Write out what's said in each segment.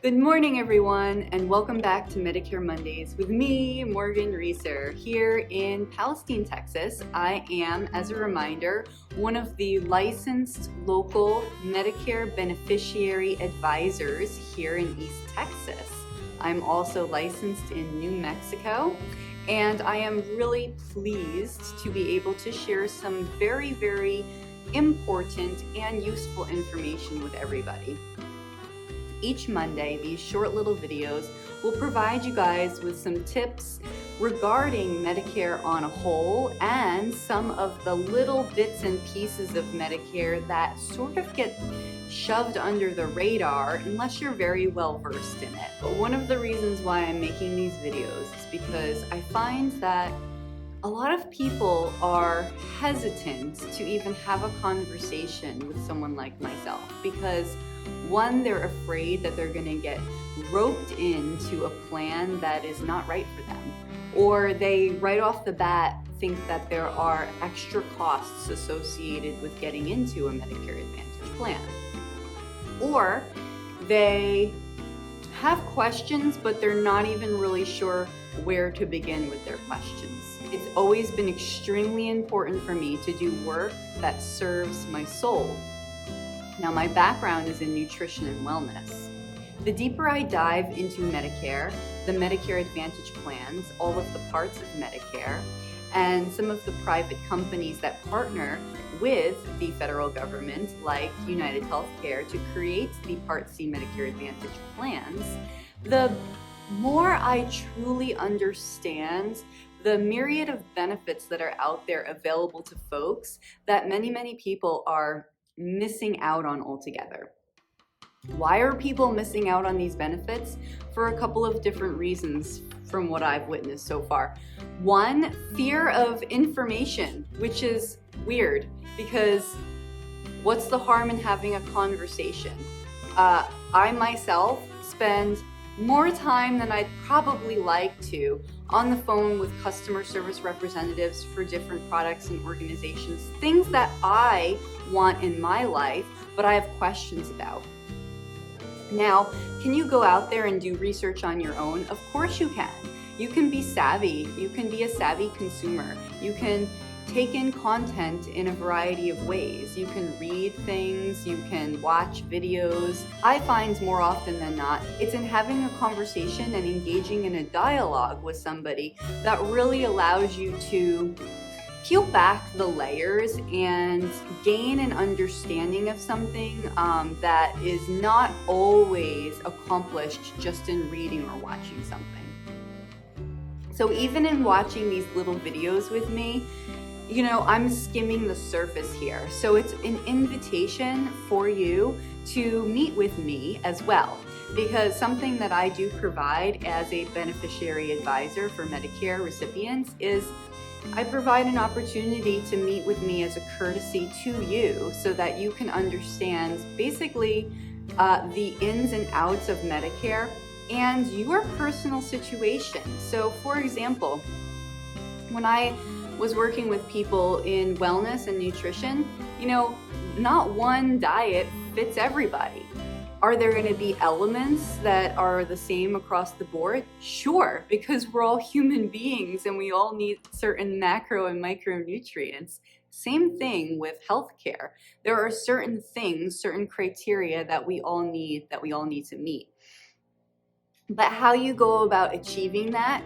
Good morning, everyone, and welcome back to Medicare Mondays with me, Morgan Reeser, here in Palestine, Texas. I am, as a reminder, one of the licensed local Medicare beneficiary advisors here in East Texas. I'm also licensed in New Mexico, and I am really pleased to be able to share some very important and useful information with everybody. Each Monday, these short little videos will provide you guys with some tips regarding Medicare on a whole and some of the little bits and pieces of Medicare that sort of get shoved under the radar unless you're very well versed in it. But one of the reasons why I'm making these videos is because I find that a lot of people are hesitant to even have a conversation with someone like myself because one, they're afraid that they're going to get roped into a plan that is not right for them, or they right off the bat think that there are extra costs associated with getting into a Medicare Advantage plan, or they have questions but they're not even really sure where to begin with their questions. It's always been extremely important for me to do work that serves my soul. Now, my background is in nutrition and wellness. The deeper I dive into Medicare, the Medicare Advantage plans, all of the parts of Medicare, and some of the private companies that partner with the federal government, like United Healthcare, to create the Part C Medicare Advantage plans, the more I truly understand the myriad of benefits that are out there available to folks that many people are missing out on altogether. Why are people missing out on these benefits? For a couple of different reasons from what I've witnessed so far. One, fear of information, which is weird because what's the harm in having a conversation? I myself spend more time than I'd probably like to on the phone with customer service representatives for different products and organizations, things that I want in my life, but I have questions about. Now, can you go out there and do research on your own? Of course you can. You can be savvy. You can be a savvy consumer. You can take in content in a variety of ways. You can read things, you can watch videos. I find more often than not, it's in having a conversation and engaging in a dialogue with somebody that really allows you to peel back the layers and gain an understanding of something that is not always accomplished just in reading or watching something. So even in watching these little videos with me, you know, I'm skimming the surface here. So it's an invitation for you to meet with me as well, because something that I do provide as a beneficiary advisor for Medicare recipients is I provide an opportunity to meet with me as a courtesy to you so that you can understand basically the ins and outs of Medicare and your personal situation. So for example, when I was working with people in wellness and nutrition, you know, not one diet fits everybody. Are there going to be elements that are the same across the board? Sure, because we're all human beings and we all need certain macro and micronutrients. Same thing with healthcare. There are certain things, certain criteria that we all need to meet. But how you go about achieving that,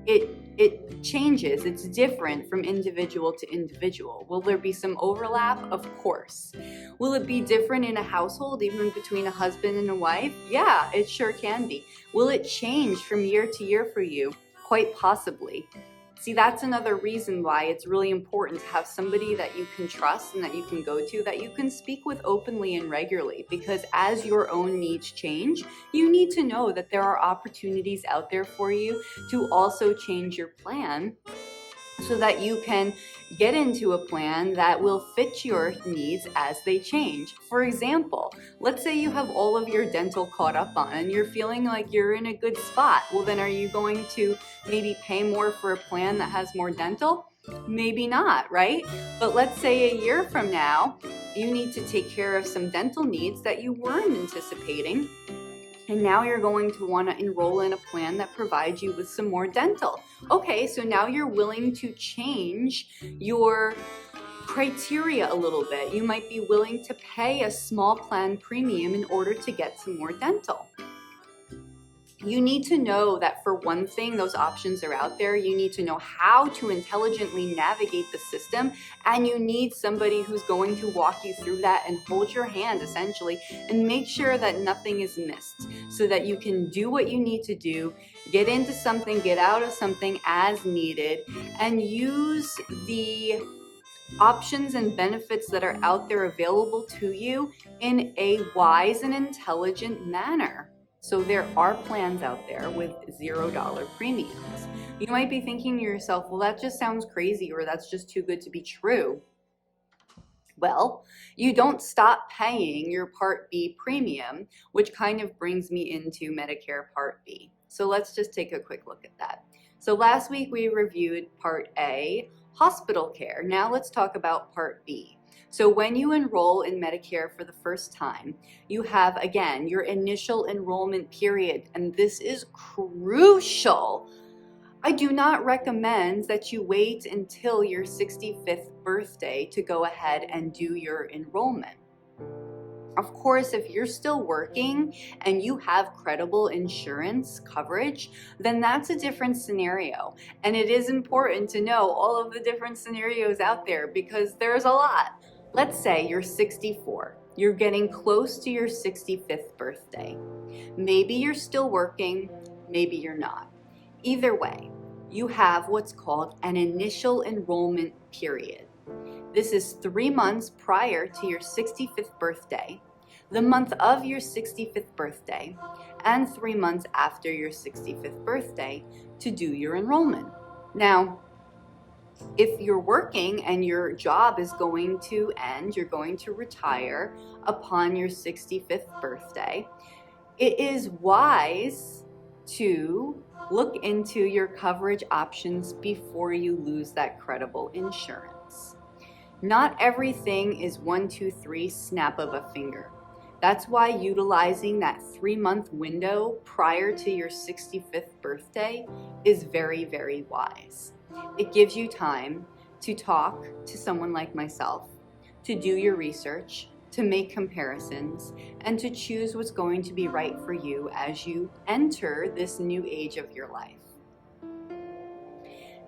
it changes. It's different from individual to individual. Will there be some overlap? Of course. Will it be different in a household, even between a husband and a wife? Yeah, it sure can be. Will it change from year to year for you? Quite possibly. See, that's another reason why it's really important to have somebody that you can trust and that you can go to, that you can speak with openly and regularly, because as your own needs change, you need to know that there are opportunities out there for you to also change your plan so that you can get into a plan that will fit your needs as they change. For example, let's say you have all of your dental caught up on and you're feeling like you're in a good spot. Well, then are you going to maybe pay more for a plan that has more dental? Maybe not, right? But let's say a year from now, you need to take care of some dental needs that you weren't anticipating. And now you're going to want to enroll in a plan that provides you with some more dental. Okay, so now you're willing to change your criteria a little bit. You might be willing to pay a small plan premium in order to get some more dental. You need to know that for one thing, those options are out there. You need to know how to intelligently navigate the system, and you need somebody who's going to walk you through that and hold your hand essentially and make sure that nothing is missed so that you can do what you need to do, get into something, get out of something as needed, and use the options and benefits that are out there available to you in a wise and intelligent manner. So there are plans out there with $0 premiums. You might be thinking to yourself, well, that just sounds crazy, or that's just too good to be true. Well, you don't stop paying your Part B premium, which kind of brings me into Medicare Part B. So let's just take a quick look at that. So last week we reviewed Part A, hospital care. Now let's talk about Part B. So when you enroll in Medicare for the first time, you have, again, your initial enrollment period, and this is crucial. I do not recommend that you wait until your 65th birthday to go ahead and do your enrollment. Of course, if you're still working and you have credible insurance coverage, then that's a different scenario. And it is important to know all of the different scenarios out there because there's a lot. Let's say you're 64. You're getting close to your 65th birthday. Maybe you're still working, maybe you're not. Either way, you have what's called an initial enrollment period. This is 3 months prior to your 65th birthday, the month of your 65th birthday, and 3 months after your 65th birthday to do your enrollment. Now, if you're working and your job is going to end, you're going to retire upon your 65th birthday, it is wise to look into your coverage options before you lose that credible insurance. Not everything is 1, 2, 3 snap of a finger. That's why utilizing that 3-month window prior to your 65th birthday is very, very wise. It gives you time to talk to someone like myself, to do your research, to make comparisons, and to choose what's going to be right for you as you enter this new age of your life.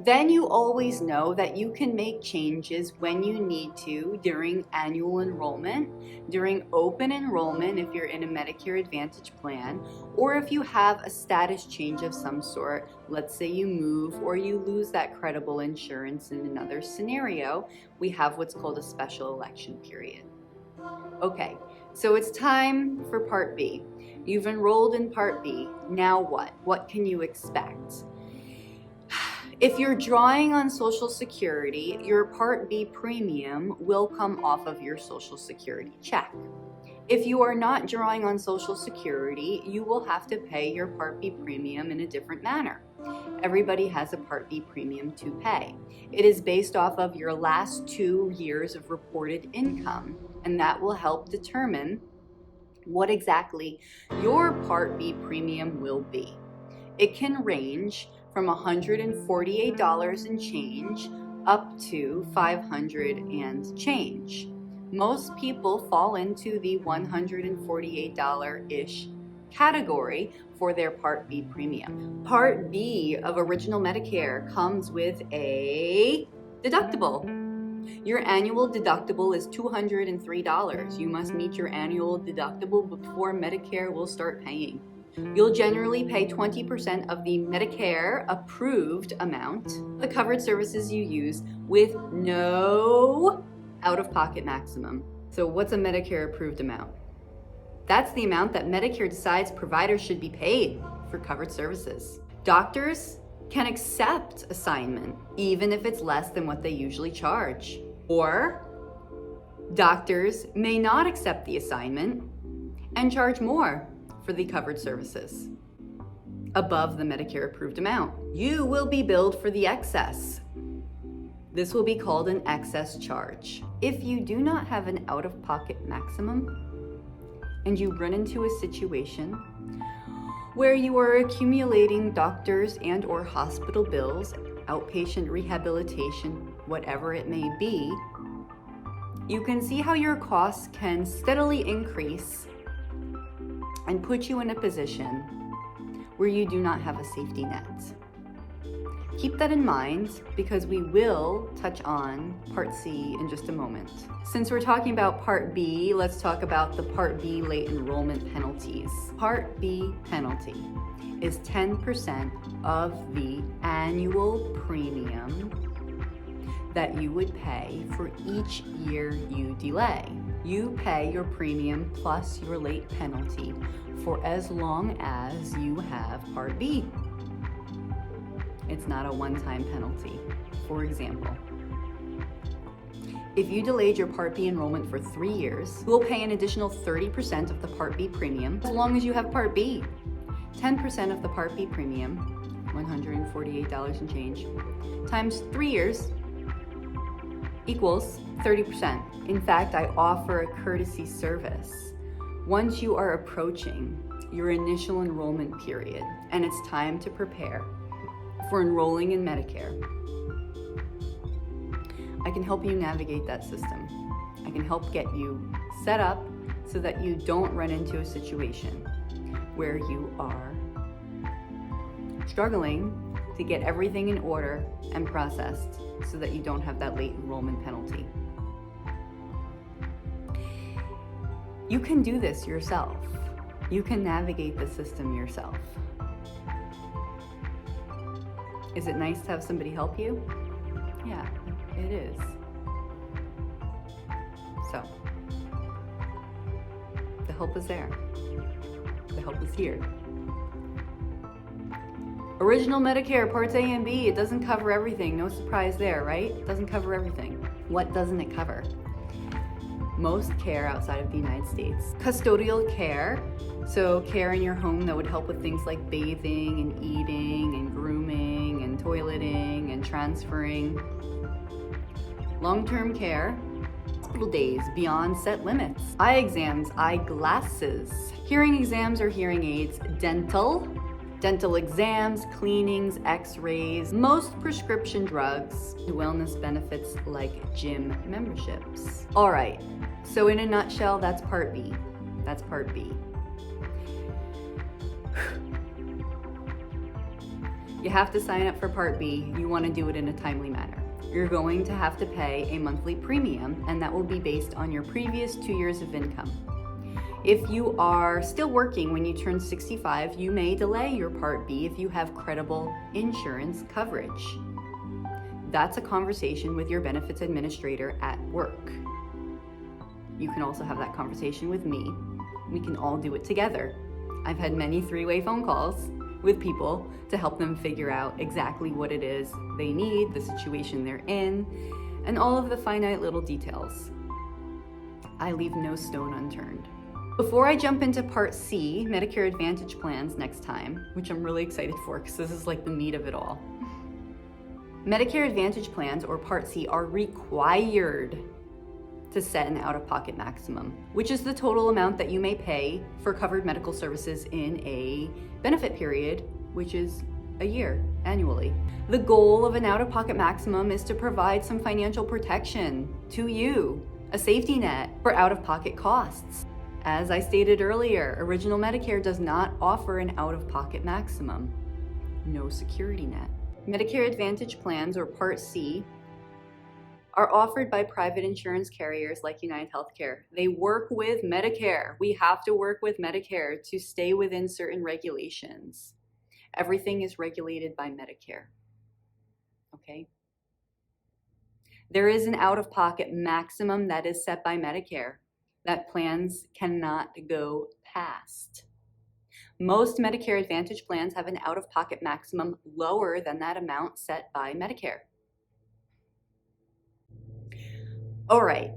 Then you always know that you can make changes when you need to during annual enrollment, during open enrollment if you're in a Medicare Advantage plan, or if you have a status change of some sort. Let's say you move or you lose that credible insurance in another scenario, we have what's called a special election period. Okay, so it's time for Part B. You've enrolled in Part B. Now what? What can you expect? If you're drawing on Social Security, your Part B premium will come off of your Social Security check. If you are not drawing on Social Security, you will have to pay your Part B premium in a different manner. Everybody has a Part B premium to pay. It is based off of your last 2 years of reported income, and that will help determine what exactly your Part B premium will be. It can range from $148 and change up to $500 and change. Most people fall into the $148-ish category for their Part B premium. Part B of Original Medicare comes with a deductible. Your annual deductible is $203. You must meet your annual deductible before Medicare will start paying. You'll generally pay 20% of the Medicare approved amount, the covered services you use, with no out-of-pocket maximum. So what's a Medicare approved amount? That's the amount that Medicare decides providers should be paid for covered services. Doctors can accept assignment, even if it's less than what they usually charge. Or doctors may not accept the assignment and charge more for the covered services above the Medicare approved amount. You will be billed for the excess. This will be called an excess charge. If you do not have an out-of-pocket maximum and you run into a situation where you are accumulating doctors and or hospital bills, outpatient rehabilitation, whatever it may be, you can see how your costs can steadily increase and put you in a position where you do not have a safety net. Keep that in mind because we will touch on Part C in just a moment. Since we're talking about Part B, let's talk about the Part B late enrollment penalties. Part B penalty is 10% of the annual premium that you would pay for each year you delay. You pay your premium plus your late penalty for as long as you have Part B. It's not a one-time penalty. For example, if you delayed your Part B enrollment for 3 years, you will pay an additional 30% of the Part B premium as long as you have Part B. 10% of the Part B premium, $148 and change, times 3 years equals 30%. In fact, I offer a courtesy service. Once you are approaching your initial enrollment period and it's time to prepare for enrolling in Medicare, I can help you navigate that system. I can help get you set up so that you don't run into a situation where you are struggling to get everything in order and processed so that you don't have that late enrollment penalty. You can do this yourself. You can navigate the system yourself. Is it nice to have somebody help you? Yeah, it is. So, the help is there. The help is here. Original Medicare Parts A and B, it doesn't cover everything. No surprise there, right? It doesn't cover everything. What doesn't it cover? Most care outside of the United States. Custodial care, so care in your home that would help with things like bathing and eating and grooming and toileting and transferring. Long-term care, hospital days beyond set limits. Eye exams, eyeglasses. Hearing exams or hearing aids, dental exams, cleanings, x-rays, most prescription drugs, wellness benefits like gym memberships. All right, so in a nutshell, that's Part B. That's Part B. You have to sign up for Part B. You want to do it in a timely manner. You're going to have to pay a monthly premium, and that will be based on your previous 2 years of income. If you are still working when you turn 65, you may delay your Part B if you have credible insurance coverage. That's a conversation with your benefits administrator at work. You can also have that conversation with me. We can all do it together. I've had many three-way phone calls with people to help them figure out exactly what it is they need, the situation they're in, and all of the finite little details. I leave no stone unturned. Before I jump into Part C, Medicare Advantage plans next time, which I'm really excited for because this is like the meat of it all. Medicare Advantage plans, or Part C, are required to set an out-of-pocket maximum, which is the total amount that you may pay for covered medical services in a benefit period, which is a year annually. The goal of an out-of-pocket maximum is to provide some financial protection to you, a safety net for out-of-pocket costs. As I stated earlier, Original Medicare does not offer an out-of-pocket maximum. No security net. Medicare Advantage plans, or Part C, are offered by private insurance carriers like UnitedHealthcare. They work with Medicare. We have to work with Medicare to stay within certain regulations. Everything is regulated by Medicare. Okay? There is an out-of-pocket maximum that is set by Medicare that plans cannot go past. Most Medicare Advantage plans have an out-of-pocket maximum lower than that amount set by Medicare. All right,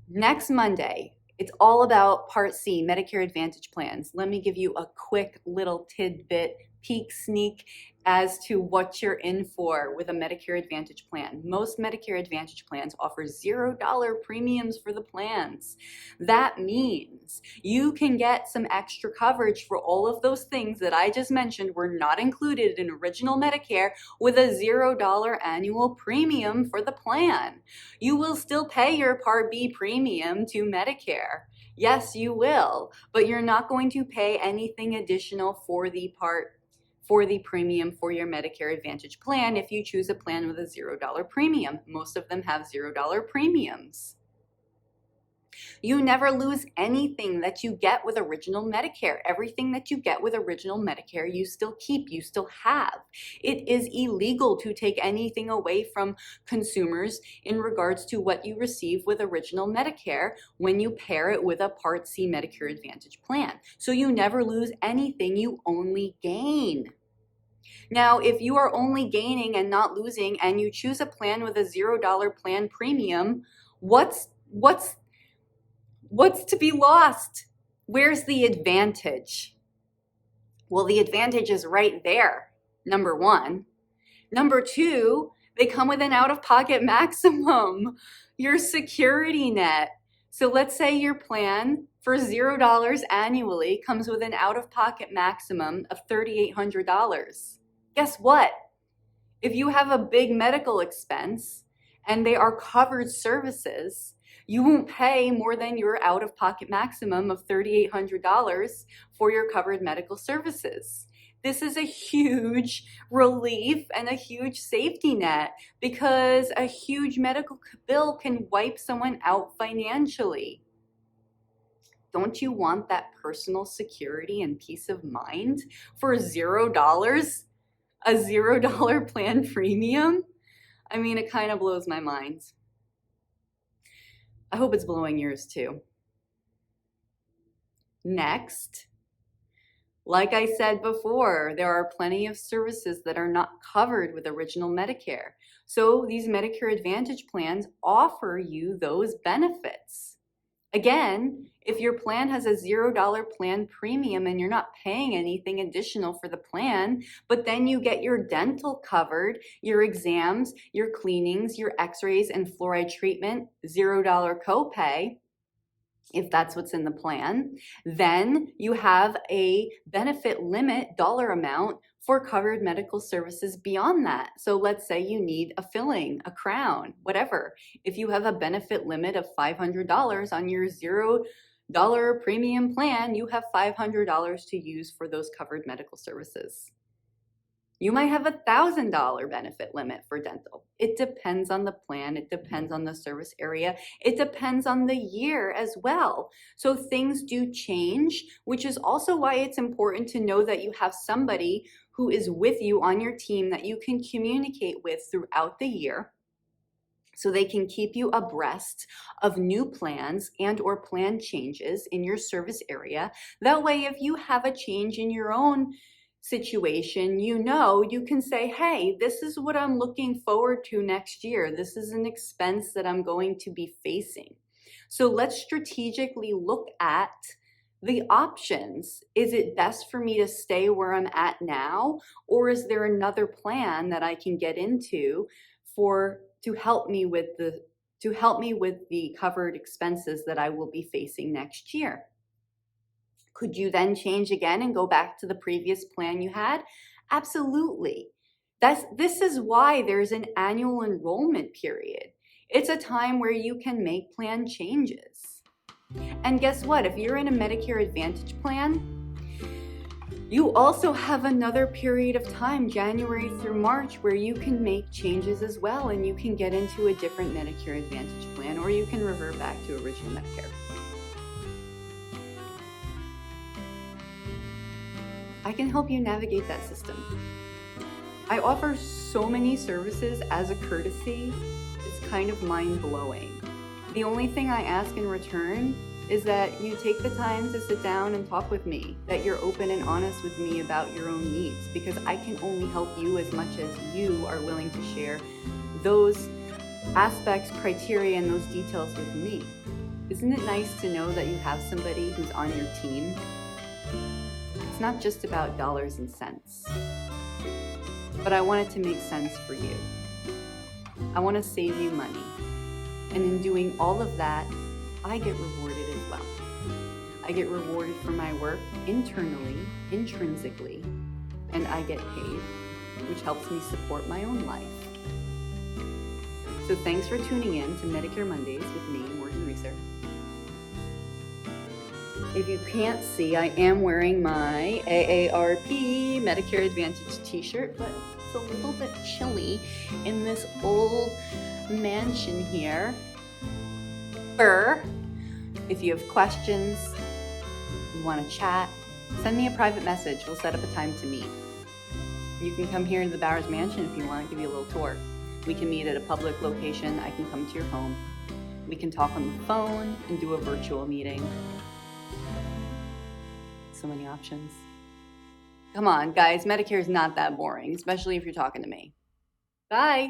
next Monday, it's all about Part C, Medicare Advantage plans. Let me give you a quick little tidbit peek sneak as to what you're in for with a Medicare Advantage plan. Most Medicare Advantage plans offer $0 premiums for the plans. That means you can get some extra coverage for all of those things that I just mentioned were not included in original Medicare with a $0 annual premium for the plan. You will still pay your Part B premium to Medicare. Yes, you will, but you're not going to pay anything additional for the premium for your Medicare Advantage plan if you choose a plan with a $0 premium. Most of them have $0 premiums. You never lose anything that you get with original Medicare. Everything that you get with original Medicare, you still keep, you still have. It is illegal to take anything away from consumers in regards to what you receive with original Medicare when you pair it with a Part C Medicare Advantage plan. So you never lose anything, you only gain. Now, if you are only gaining and not losing and you choose a plan with a $0 plan premium, what's to be lost? Where's the advantage? Well, the advantage is right there, number one. Number two, they come with an out-of-pocket maximum, your security net. So let's say your plan for $0 annually comes with an out-of-pocket maximum of $3,800. Guess what? If you have a big medical expense and they are covered services, you won't pay more than your out-of-pocket maximum of $3,800 for your covered medical services. This is a huge relief and a huge safety net because a huge medical bill can wipe someone out financially. Don't you want that personal security and peace of mind for $0? A $0 plan premium? I mean, it kind of blows my mind. I hope it's blowing yours too. Next, like I said before, there are plenty of services that are not covered with original Medicare. So these Medicare Advantage plans offer you those benefits. Again, if your plan has a $0 plan premium and you're not paying anything additional for the plan, but then you get your dental covered, your exams, your cleanings, your x-rays, and fluoride treatment, $0 copay, if that's what's in the plan, then you have a benefit limit dollar amount for covered medical services beyond that. So let's say you need a filling, a crown, whatever. If you have a benefit limit of $500 on your $0 premium plan, you have $500 to use for those covered medical services. You might have a $1,000 benefit limit for dental. It depends on the plan. It depends on the service area. It depends on the year as well. So things do change, which is also why it's important to know that you have somebody who is with you on your team that you can communicate with throughout the year, so they can keep you abreast of new plans and or plan changes in your service area. That way, if you have a change in your own situation, you can say, hey, this is what I'm looking forward to next year. This is an expense that I'm going to be facing. So let's strategically look at the options. Is it best for me to stay where I'm at now? Or is there another plan that I can get into to help me with the covered expenses that I will be facing next year? Could you then change again and go back to the previous plan you had? Absolutely. This is why there's an annual enrollment period. It's a time where you can make plan changes. And guess what? If you're in a Medicare Advantage plan, you also have another period of time, January through March, where you can make changes as well, and you can get into a different Medicare Advantage plan, or you can revert back to original Medicare. I can help you navigate that system. I offer so many services as a courtesy, it's kind of mind-blowing. The only thing I ask in return is that you take the time to sit down and talk with me, that you're open and honest with me about your own needs, because I can only help you as much as you are willing to share those aspects, criteria, and those details with me. Isn't it nice to know that you have somebody who's on your team? It's It's not just about dollars and cents, but I want it to make sense for you. I want to save you money. And in doing all of that, I get rewarded as well. I get rewarded for my work internally, intrinsically, and I get paid, which helps me support my own life. So thanks for tuning in to Medicare Mondays with me, Morgan Reeser. If you can't see, I am wearing my AARP Medicare Advantage t-shirt, but it's a little bit chilly in this old mansion here. If you have questions, you want to chat, send me a private message. We'll set up a time to meet. You can come here to the Bowers Mansion if you want to give you a little tour. We can meet at a public location. I can come to your home. We can talk on the phone and do a virtual meeting. So many options. Come on, guys, Medicare is not that boring, especially if you're talking to me. Bye.